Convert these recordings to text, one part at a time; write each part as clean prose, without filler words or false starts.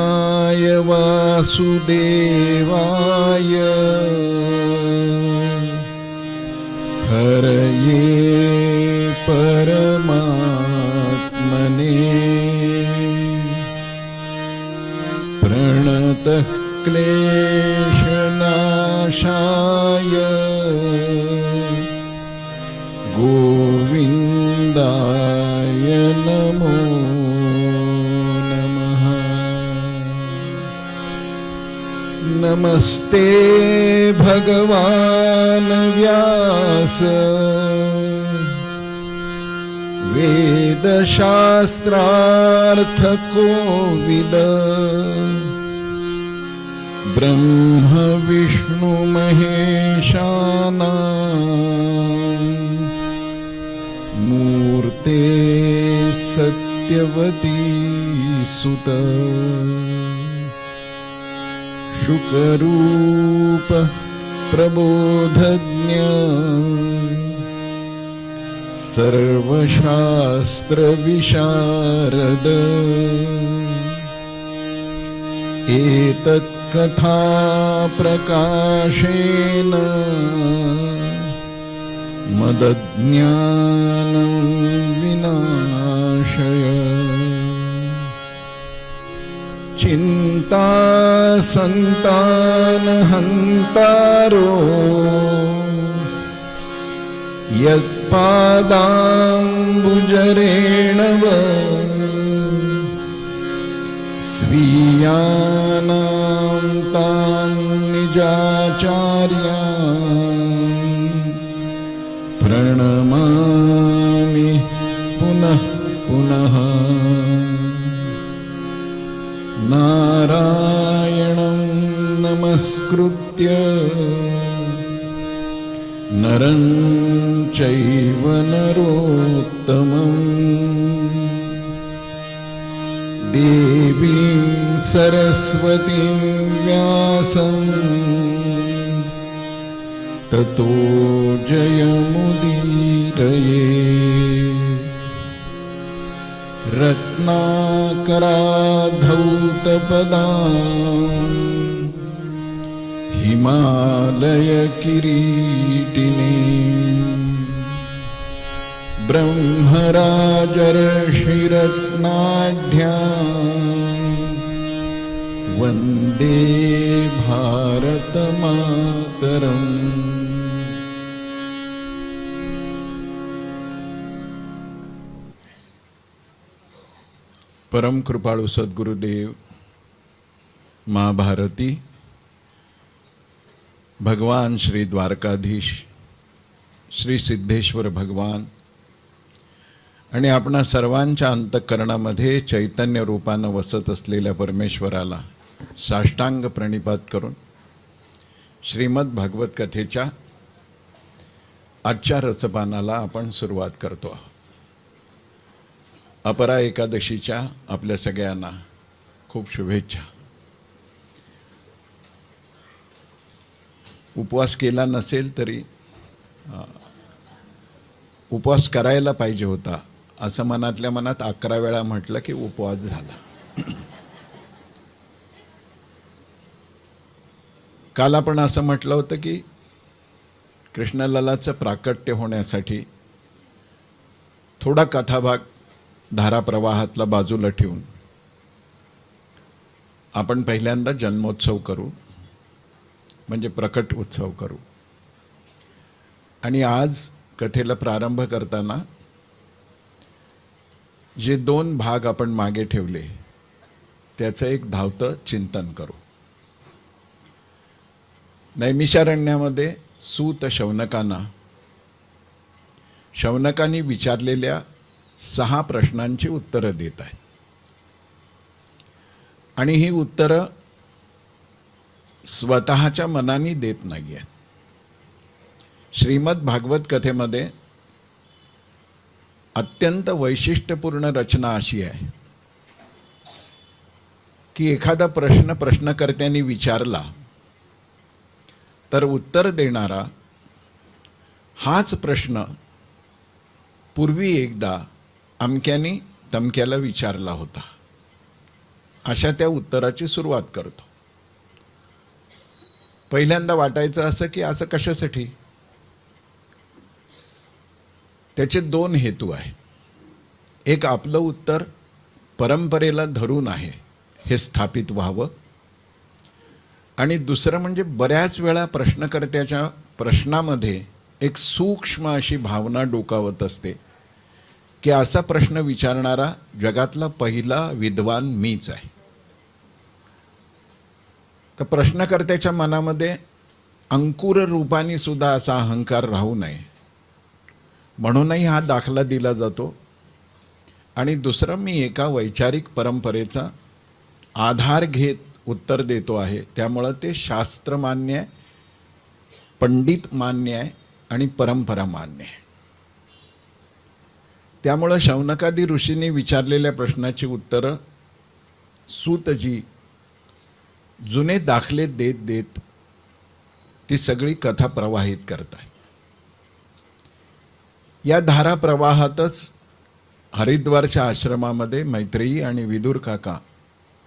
कृष्णाय वासुदेवाय हरये परमात्मने प्रणतः क्लेशनाशाय गोविन्दाय नमो नमः। नमस्ते भगवान् व्यास वेदशास्त्रार्थकोविद ब्रह्म विष्णु महेशानां मूर्ते सत्यवती सुत शुकरूप प्रबोधज्ञ सर्वशास्त्र विशारद एतत् कथा प्रकाशेन मदज्ञानं विनाशय चिन्ता संतानहन्तारो यत्पादाम्बुजरेणव स्वीयानां तान् निजाचार्यान् प्रणमामि पुनः पुनः। नारायणं नमस्कृत्य नरं चैव नरोत्तमं देवीं सरस्वतीं व्यासं ततो जयमुदीरये। रत्नाकराधौतपदां हिमालयकिरीटिने ब्रह्मराजर्षिरत्नाढ्यां वन्दे भारतमातरम्। परम कृपाळू सद्गुरुदेव माँ भारती, भगवान श्री द्वारकाधीश, श्री सिद्धेश्वर भगवान आणि आपणा सर्वांच्या अंतःकरणामध्ये चैतन्य रूपानं वसत असलेल्या परमेश्वराला साष्टांग प्रणिपात करून श्रीमद भागवत कथेच्या आजच्या रसपानाला आपण सुरुवात करतो आहोत। अपरा एकादशीच्या आपल्या सगळ्यांना खूप शुभेच्छा। उपवास केला नसेल तरी उपवास करायला पाहिजे होता असं मनातल्या मनात 11 वेळा म्हटलं की उपवास झाला। काल आपण असं म्हटलं होतं की कृष्णललाचं प्राकट्य होण्यासाठी थोडा कथाभाग धाराप्रवाहातला बाजूला ठेवून आपण पहिल्यांदा जन्मोत्सव करू, म्हणजे प्रकट उत्सव करू। आणि आज कथेला प्रारंभ करताना जे 2 भाग आपण मागे ठेवले त्याचं एक धावतं चिंतन करू। नैमिषारण्यामध्ये सूत शौनकांनी विचारलेल्या 6 प्रश्नांची उत्तरं देत आहेत आणि ही उत्तरं स्वतःच्या मनाने देत नाही आहेत। श्रीमद भागवत कथेमध्ये अत्यंत वैशिष्ट्यपूर्ण रचना अशी आहे की एखादा प्रश्न प्रश्नकर्त्यांनी विचारला तर उत्तर देणारा हाच प्रश्न पूर्वी एकदा अमक्याने तमक्याला विचारला होता। अशा त्या उत्तराची सुरुवात करतो. पहिल्यांदा वाटायचं असं की असं कशासाठी. त्याचे दोन हेतू आहे. एक, आपलं उत्तर परंपरेला धरून आहे हे स्थापित व्हावं, आणि दुसरं म्हणजे बऱ्याच वेळा प्रश्नकर्त्याच्या प्रश्नामध्ये एक सूक्ष्म अशी भावना डोकावत असते की असा प्रश्न विचारणारा जगातला पहिला विद्वान मीच आहे. तर प्रश्नकर्त्याच्या मनामध्ये अंकुर रूपाने सुद्धा असा अहंकार राहू नये म्हणूनही हा दाखला दिला जातो. आणि दुसरं, मी एका वैचारिक परंपरेचा आधार घेत उत्तर देतो आहे, त्यामुळं ते शास्त्र मान्य आहे, पंडित मान्य आहे आणि परंपरा मान्य आहे. त्यामुळं शौनकादी ऋषींनी विचारलेल्या प्रश्नाची उत्तरं सूतजी जुने दाखले देत देत ती सगळी कथा प्रवाहित करतात. या धारा प्रवाहातच हरिद्वारच्या आश्रमामध्ये मैत्रेयी आणि विदुर काका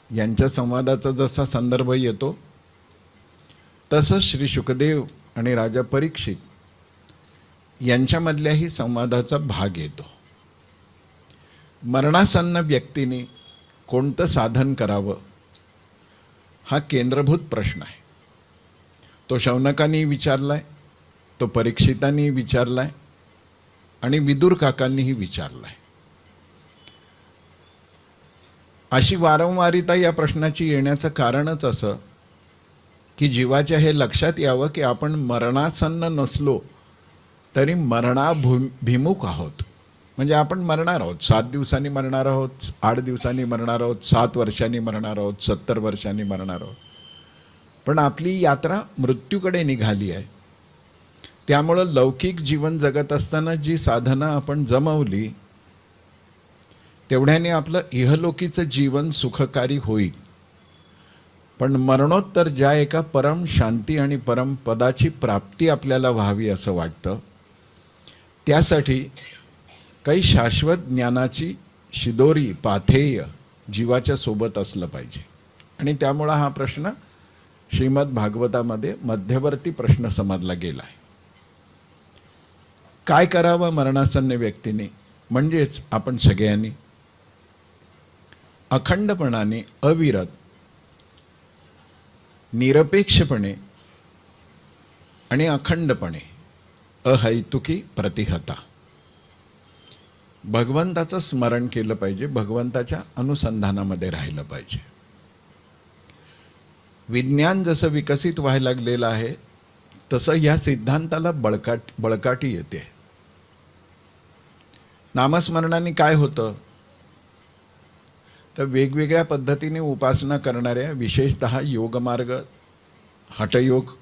यांच्या संवादाचा जसा संदर्भ येतो तसंच श्री शुकदेव आणि राजा परीक्षित यांच्यामधल्याही संवादाचा भाग येतो. मरणासन्न व्यक्तीने कोणतं साधन करावं हा केंद्रभूत प्रश्न आहे. तो शौनकांनी विचारलाय, तो परीक्षितांनी विचारलाय आणि विदुर काकांनीही विचारलाय. अशी वारंवारिता या प्रश्नाची येण्याचं कारणच असं की जीवाच्या हे लक्षात यावं की आपण मरणासन्न नसलो तरी मरणाभिमुख आहोत. म्हणजे आपण मरणार आहोत, 7 दिवसांनी मरणार आहोत, 8 दिवसांनी मरणार आहोत, 7 वर्षांनी मरणार आहोत, 70 वर्षांनी मरणार आहोत. पण आपली यात्रा मृत्यूकडे निघाली आहे. त्यामुळं लौकिक जीवन जगत असताना जी साधनं आपण जमवली तेवढ्याने आपलं इहलोकीचं जीवन सुखकारी होईल. पण मरणोत्तर ज्या एका परम शांती आणि परम पदाची प्राप्ती आपल्याला व्हावी असं वाटतं, त्यासाठी काही शाश्वत ज्ञानाची शिदोरी पाथेय जीवाच्या सोबत असलं पाहिजे. आणि त्यामुळं हा प्रश्न श्रीमद भागवतामध्ये मध्यवर्ती प्रश्न समजला गेला आहे. काय करावं मरणासन्न व्यक्तीने, म्हणजेच आपण सगळ्यांनी अखंडपणाने, अविरत, निरपेक्षपणे आणि अखंडपणे, अहैतुकी प्रतिहता भगवंताचं स्मरण केलं पाहिजे, भगवंताच्या अनुसंधानामध्ये राहिलं पाहिजे. विज्ञान जसं विकसित व्हायला लागलेलं आहे तसं या सिद्धांताला बळकाटी येते. नामस्मरणाने काय होतं तर वेगवेगळ्या पद्धतीने उपासना करणाऱ्या, विशेषतः योगमार्ग, हठयोग,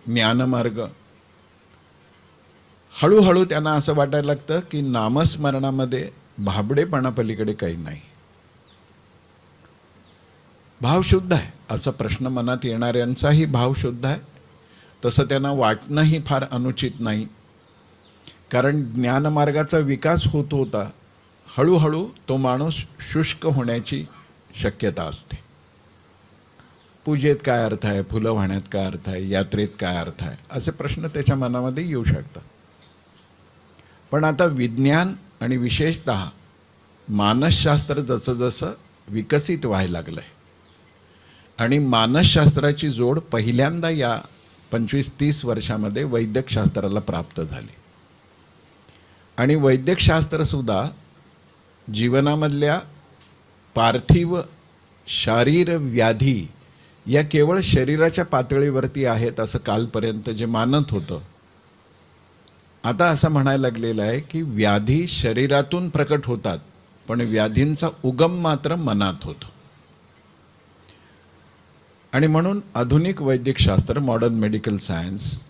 ज्ञानमार्ग, हळूहळू त्यांना असं वाटायला लागतं की नामस्मरणामध्ये भाबडेपणापलीकडे काही नाही. भाव शुद्ध आहे असा प्रश्न मनात येणाऱ्यांचाही भाव शुद्ध आहे. तसं त्यांना वाटणंही फार अनुचित नाही, कारण ज्ञानमार्गाचा विकास होत होता हळूहळू तो माणूस शुष्क होण्याची शक्यता असते. पूजेत काय अर्थ आहे, फुलं वाहण्यात काय अर्थ आहे, यात्रेत काय अर्थ आहे, असे प्रश्न त्याच्या मनामध्ये येऊ शकतात. पण आता विज्ञान आणि विशेषतः मानसशास्त्र जसं जसं विकसित व्हायला लागलं आहे आणि मानसशास्त्राची जोड पहिल्यांदा या 25-30 वर्षामध्ये वैद्यकशास्त्राला प्राप्त झाली. आणि वैद्यकशास्त्रसुद्धा जीवनामधल्या पार्थिव शारीर व्याधी या केवळ शरीराच्या पातळीवरती आहेत असं कालपर्यंत जे मानत होतं, आता असं म्हणायला लागलेलं आहे की व्याधी शरीरातून प्रकट होतात पण व्याधींचा उगम मात्र मनात होतो. आणि म्हणून आधुनिक वैद्यकशास्त्र, modern medical science,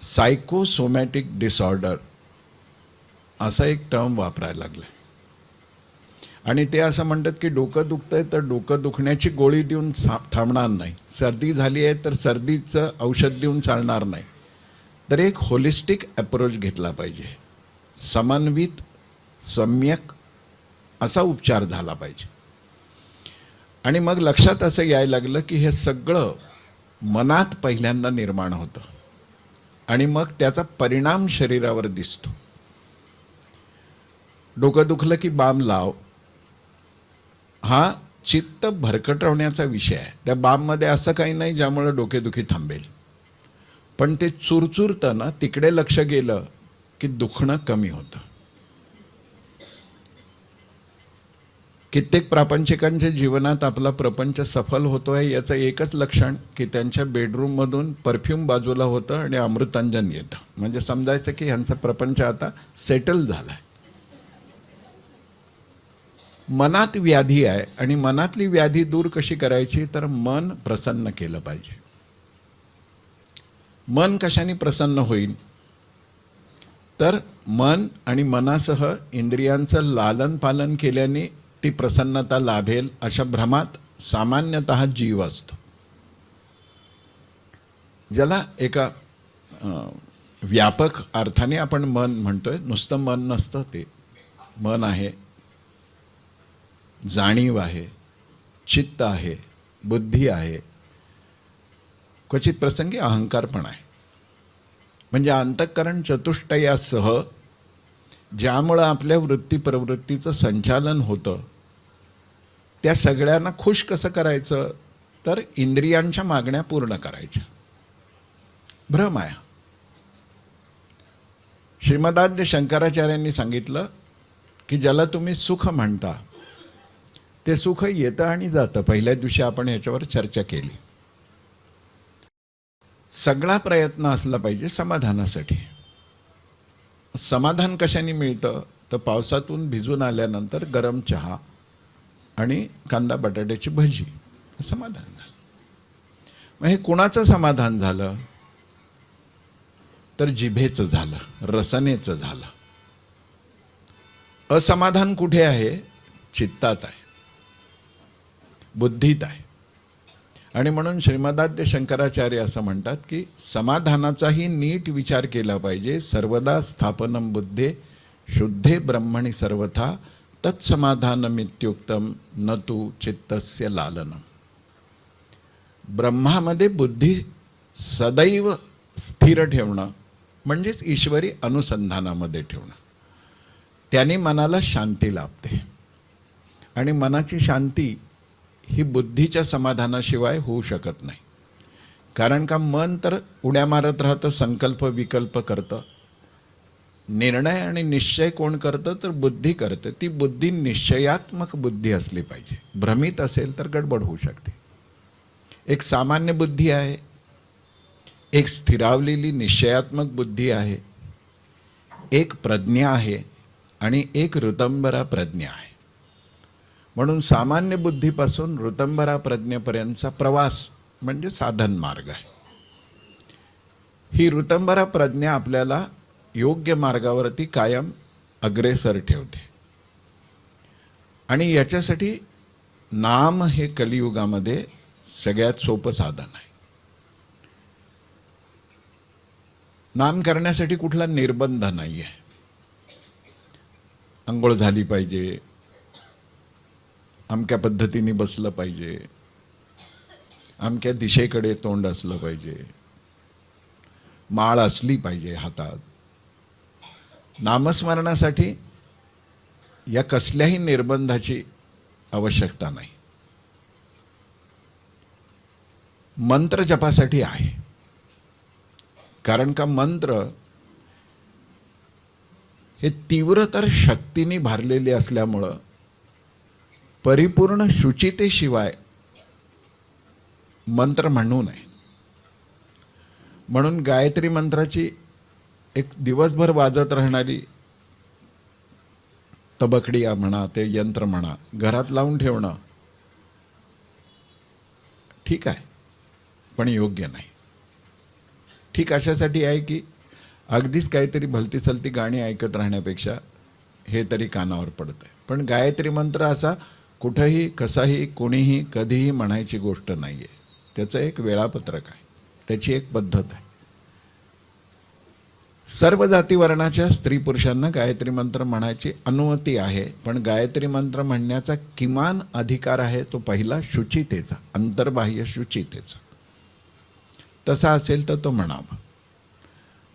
psychosomatic disorder असा एक टर्म वापरायला लागला. आणि ते असं म्हणतात की डोकं दुखतंय तर डोकं दुखण्याची गोळी देऊन थांबणार नाही, सर्दी झाली आहे तर सर्दीचं औषध देऊन चालणार नाही, तर एक होलिस्टिक अप्रोच घेतला पाहिजे, समन्वित, सम्यक असा उपचार झाला पाहिजे. आणि मग लक्षात असं यायला लागलं की हे सगळं मनात पहिल्यांदा निर्माण होतं आणि मग त्याचा परिणाम शरीरावर दिसतो. डोकं दुखलं की बाम लाव, हा चित्त भरकटवण्याचा विषय आहे. त्या बाममध्ये असं काही नाही ज्यामुळे डोकेदुखी थांबेल, पण ते चुरचुरतं ना, तिकडे लक्ष गेलं की दुखणं कमी होतं. कित्येक प्रापंचिकांच्या जीवनात आपला प्रपंच सफल होतोय याचं एकच लक्षण की त्यांच्या बेडरूममधून परफ्यूम बाजूला होतं आणि अमृतांजन येतं. म्हणजे समजायचं की ह्यांचा प्रपंच आता सेटल झालाय. मनात व्याधी आहे आणि मनातली व्याधी दूर कशी करायची, तर मन प्रसन्न केलं पाहिजे. मन कशाने प्रसन्न होईल, तर मन आणि मनासह इंद्रियांचं लालन पालन केल्याने ती प्रसन्नता लाभेल अशा भ्रमात सामान्यतः जीव असतो. ज्याला एका व्यापक अर्थाने आपण मन म्हणतोय, नुसतं मन नसतं ते. मन आहे, जाणीव आहे, चित्त आहे, बुद्धी आहे, क्वचित प्रसंगी अहंकार पण आहे. म्हणजे अंतःकरण चतुष्टयासह ज्यामुळं आपल्या वृत्ती प्रवृत्तीचं संचालन होतं, त्या सगळ्यांना खुश कसं करायचं, तर इंद्रियांच्या मागण्या पूर्ण करायच्या. भ्रम आहे. श्रीमदाद्य शंकराचार्यांनी सांगितलं की ज्याला तुम्ही सुख म्हणता ते सुख येतं आणि जातं. पहिल्या दिवशी आपण ह्याच्यावर चर्चा केली. सगळा प्रयत्न असला पाहिजे समाधानासाठी. समाधान कशाने मिळतं, तर पावसातून भिजून आल्यानंतर गरम चहा आणि कांदा बटाट्याची भजी, समाधान झालं. मग हे कुणाचं समाधान झालं, तर जिभेचं झालं, रसनेचं झालं. असमाधान कुठे आहे, चित्तात आहे, बुद्धीत आहे. आणि म्हणून श्रीमदाद्य शंकराचार्य असं म्हणतात की समाधानाचाही नीट विचार केला पाहिजे. सर्वदा स्थापनम बुद्धे शुद्धे ब्रह्मणि सर्वथा तत्समाधानमित्युक्तम न तु चित्तस्य लालनम. ब्रह्मामध्ये बुद्धी सदैव स्थिर ठेवणं म्हणजेच ईश्वरी अनुसंधानामध्ये ठेवणं. त्याने मनाला शांती लाभते आणि मनाची शांती ही बुद्धीच्या समाधानाशिवाय होऊ शकत नाही. कारण का मन तर उड्या मारत राहतं, संकल्प विकल्प करतं. निर्णय आणि निश्चय कोण करतं, तर बुद्धी करते. ती बुद्धी निश्चयात्मक बुद्धी असली पाहिजे. भ्रमित असेल तर गडबड होऊ शकते. एक सामान्य बुद्धी आहे, एक स्थिरावलेली निश्चयात्मक बुद्धी आहे, एक प्रज्ञा आहे आणि एक ऋतंभरा प्रज्ञा आहे. म्हणून सामान्य बुद्धीपासून ऋतंभरा प्रज्ञेपर्यंतचा प्रवास म्हणजे साधन मार्ग आहे. ही ऋतंभरा प्रज्ञा आपल्याला योग्य मार्गावरती कायम अग्रेसर ठेवते. आणि याच्यासाठी नाम हे कलियुगामध्ये सगळ्यात सोपं साधन आहे. नाम करण्यासाठी कुठला निर्बंध नाही आहे. अंघोळ झाली पाहिजे, अमक्या पद्धतीने बसलं पाहिजे, अमक्या दिशेकडे तोंड असलं पाहिजे, माळ असली पाहिजे हातात. नामस्मरणासाठी या कसल्याही निर्बंधाची आवश्यकता नाही. मंत्र जपासाठी आहे. कारण का मंत्र हे तीव्रतर शक्तीने भरलेले असल्यामुळं परिपूर्ण शुचितेशिवाय मंत्र म्हणू नये. म्हणून गायत्री मंत्राची एक दिवसभर वाजत राहणारी तबकडी म्हणा, ते यंत्र म्हणा, घरात लावून ठेवणं ठीक आहे, पण योग्य नाही. ठीक अशासाठी आहे की अगदीच काहीतरी भलती सलती गाणी ऐकत राहण्यापेक्षा हे तरी कानावर पडतंय. पण गायत्री मंत्र असा कुठंही कसाही कोणीही कधीही म्हणायची गोष्ट नाही आहे. त्याचं एक वेळापत्रक आहे, त्याची एक पद्धत आहे. सर्व जाती वर्णाच्या स्त्री पुरुषांना गायत्री मंत्र म्हणायची अनुमती आहे, पण गायत्री मंत्र म्हणण्याचा किमान अधिकार आहे तो पहिला शुचितेचा, अंतर्बाह्य शुचितेचा. तसा असेल तर तो म्हणावा.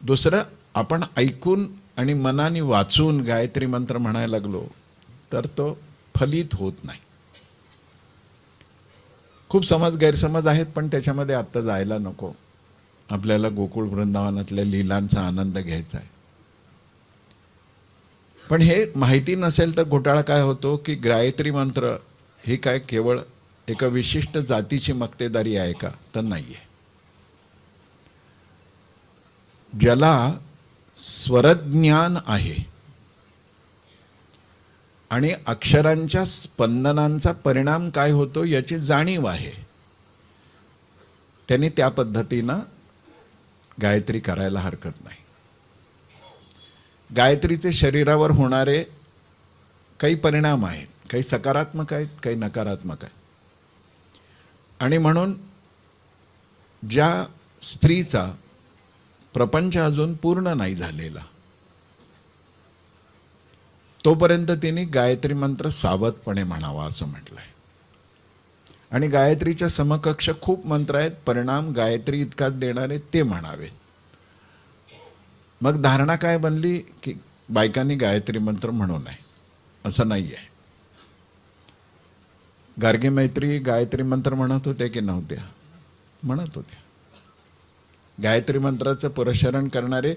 दुसरं, आपण ऐकून आणि मनाने वाचून गायत्री मंत्र म्हणायला लागलो तर तो फलित होत नाही. खूप गैरसमज आहेत, पण त्याच्यामध्ये आत्ता जायला नको. आपल्याला गोकुळ वृंदावनातल्या लीलांचा आनंद घ्यायचा आहे. पण हे माहिती नसेल तर घोटाळा काय होतो की गायत्री मंत्र ही काय केवळ एका विशिष्ट जातीची मक्तेदारी आहे का? तर नाही आहे. ज्याला स्वरज्ञान आहे आणि अक्षरांच्या स्पंदनांचा परिणाम काय होतो याची जाणीव आहे, त्यांनी त्या पद्धतीनं गायत्री करायला हरकत नाही. गायत्रीचे शरीरावर होणारे काही परिणाम आहेत, काही सकारात्मक आहेत, काही नकारात्मक आहेत. आणि म्हणून ज्या स्त्रीचा प्रपंच अजून पूर्ण नाही झालेला तोपर्यंत तिने गायत्री मंत्र सावधपणे म्हणावा असं म्हटलंय. आणि गायत्रीच्या समकक्ष खूप मंत्र आहेत, परिणाम गायत्री इतकाच देणारे ते म्हणावेत. मग धारणा काय बनली की बायकांनी गायत्री मंत्र म्हणू नये असं नाही आहे. गार्गी मैत्री गायत्री मंत्र म्हणत होते की नव्हत्या? म्हणत होत्या. गायत्री मंत्राचं पुरस्चरण करणारे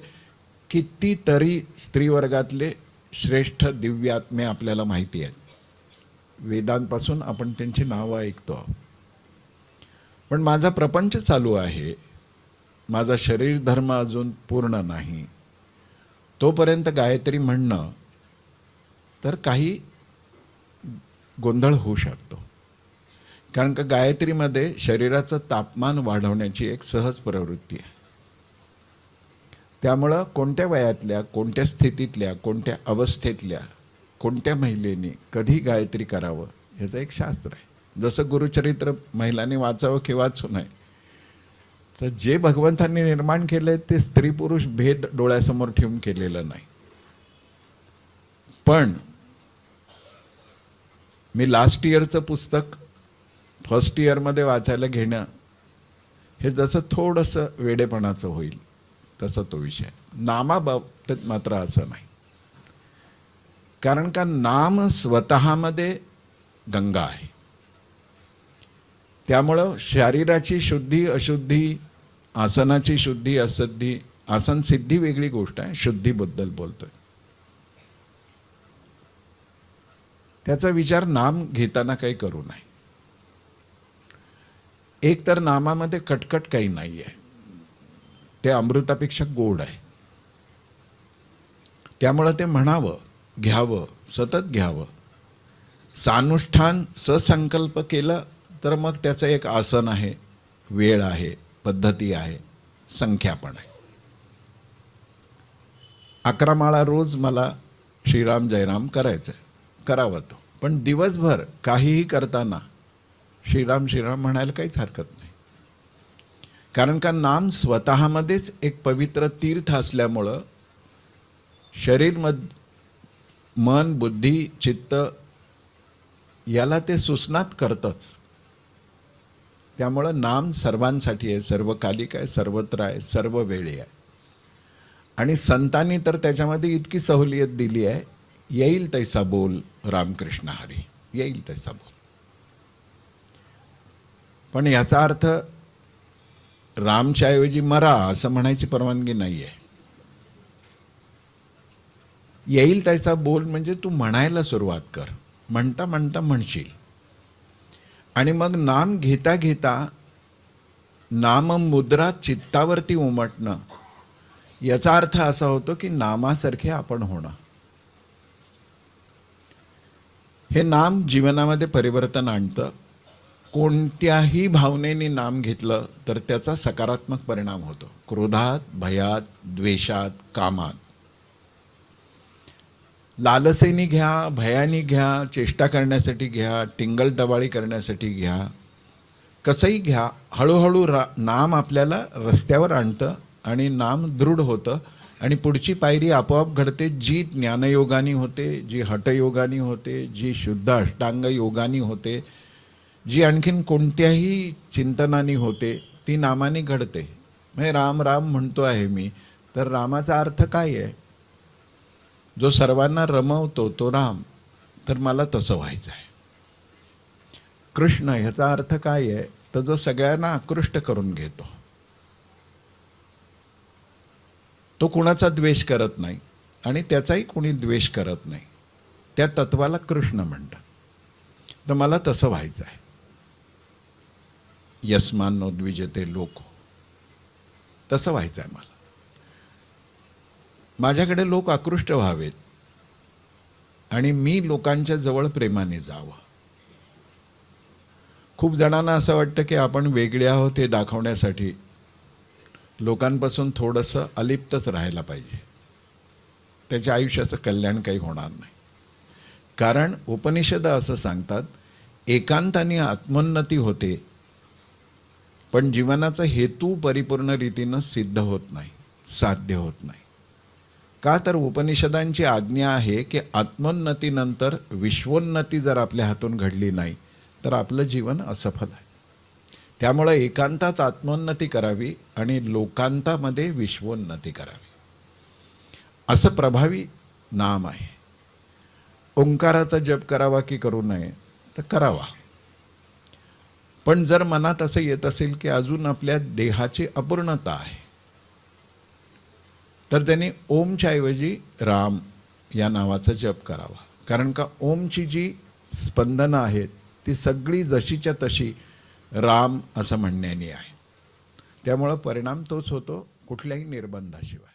कितीतरी स्त्रीवर्गातले श्रेष्ठ दिव्यात्मे आपल्याला माहिती आहेत. वेदांपासून आपण त्यांची नावं ऐकतो. पण माझा प्रपंच चालू आहे, माझा शरीर धर्म अजून पूर्ण नाही, तोपर्यंत गायत्री म्हणणं तर काही गोंधळ होऊ शकतो. कारण का गायत्रीमध्ये शरीराचं तापमान वाढवण्याची एक सहज प्रवृत्ती आहे. त्यामुळं कोणत्या वयातल्या, कोणत्या स्थितीतल्या, कोणत्या अवस्थेतल्या, कोणत्या महिलेने कधी गायत्री करावं याचं एक शास्त्र आहे. जसं गुरुचरित्र महिलांनी वाचावं की वाचू नये, तर जे भगवंतांनी निर्माण केलंय ते स्त्री पुरुष भेद डोळ्यासमोर ठेवून केलेलं नाही. पण मी लास्ट इयरचं पुस्तक फर्स्ट इयरमध्ये वाचायला घेणं हे जसं थोडंसं वेडेपणाचं होईल तसा तो विषय. नामाबाबतीत मात्र असं नाही. कारण का नाम स्वतःमध्ये गंगा आहे. त्यामुळं शरीराची शुद्धी अशुद्धी, आसनाची शुद्धी अशुद्धी, आसन सिद्धी वेगळी गोष्ट आहे, शुद्धीबद्दल बोलतोय. त्याचा विचार नाम घेताना काही करू नये. एक तर नामामध्ये कटकट काही नाही आहे, ते अमृतापेक्षा गोड आहे. त्यामुळं ते म्हणावं, घ्यावं, सतत घ्यावं. सानुष्ठान ससंकल्प केलं तर मग त्याचं एक आसन आहे, वेळ आहे, पद्धती आहे, संख्या पण आहे. 11 माळा रोज मला श्रीराम जयराम करायचं आहे, करावं तो. पण दिवसभर काहीही करताना श्रीराम श्रीराम म्हणायला काहीच हरकत नाही. कारण का नाम स्वतःमध्येच एक पवित्र तीर्थ असल्यामुळं शरीर मन, बुद्धी, चित्त याला ते सुसनात करतच. त्यामुळं नाम सर्वांसाठी आहे, सर्वकालिक आहे, सर्वत्र आहे, सर्व वेळी आहे. आणि संतांनी तर त्याच्यामध्ये इतकी सहूलियत दिली आहे, येईल तैसा बोल रामकृष्ण हरी, येईल तैसा बोल. पण याचा अर्थ रामच्या ऐवजी मरा असं म्हणायची परवानगी नाही आहे. येईल तैसा बोल म्हणजे तू म्हणायला सुरुवात कर, म्हणता म्हणता म्हणशील. आणि मग नाम घेता घेता नाम मुद्रा चित्तावरती उमटणं, याचा अर्थ असा होतो की नामासारखे आपण होणं. हे नाम जीवनामध्ये परिवर्तन आणतं. कोणत्याही भावनेने नाम घेतलं तर त्याचा सकारात्मक परिणाम होतो. क्रोधात, भयात, द्वेषात, कामात. लालसेने घ्या, भयाने घ्या, चेष्टा करण्यासाठी घ्या, टिंगलटवाळी करण्यासाठी घ्या, कसंही घ्या, हळूहळू नाम आपल्याला रस्त्यावर आणतं आणि नाम दृढ होतं आणि पुढची पायरी आपोआप घडते, जी ज्ञानयोगानी होते, जी हठयोगानी होते, जी शुद्ध अष्टांग योगानी होते, जी आणखीन कोणत्याही चिंतनानी होते, ती नामाने घडते. म्हणजे राम राम म्हणतो आहे मी, तर रामाचा अर्थ काय आहे? जो सर्वांना रमवतो तो राम, तर मला तसं व्हायचं आहे. कृष्ण ह्याचा अर्थ काय आहे? तर जो सगळ्यांना आकृष्ट करून घेतो, तो कुणाचा द्वेष करत नाही आणि त्याचाही कोणी द्वेष करत नाही, त्या तत्वाला कृष्ण म्हणतात. तर मला तसं व्हायचं आहे. यस्मान्नो द्विजते लोको, तसं व्हायचं आहे मला. माझ्याकडे लोक आकृष्ट व्हावेत आणि मी लोकांच्या जवळ प्रेमाने जावं. खूप जणांना असं वाटतं की आपण वेगळे आहोत हे दाखवण्यासाठी लोकांपासून थोडंसं अलिप्तच राहायला पाहिजे. त्याच्या आयुष्याचं कल्याण काही होणार नाही. कारण उपनिषद असं सांगतात, एकांताने आत्मोन्नती होते, पण जीवनाचा हेतू परिपूर्ण रीतीनं सिद्ध होत नाही, साध्य होत नाही. का? तर उपनिषदांची आज्ञा आहे की आत्मोन्नतीनंतर विश्वोन्नती जर आपल्या हातून घडली नाही तर आपलं जीवन असफल आहे. त्यामुळे एकांतात आत्मोन्नती करावी आणि लोकांतामध्ये विश्वोन्नती करावी, असं प्रभावी नाम आहे. ओंकाराचा जप करावा की करू नये? तर करावा. पण जर मनात असं येत असेल की अजून आपल्या देहाची अपूर्णता आहे, तर त्यांनी ओमच्या ऐवजी राम या नावाचा जप करावा. कारण का ओमची जी स्पंदनं आहेत ती सगळी जशीच्या तशी राम असं म्हणण्याने आहे. त्यामुळं परिणाम तोच होतो, कुठल्याही निर्बंधाशिवाय.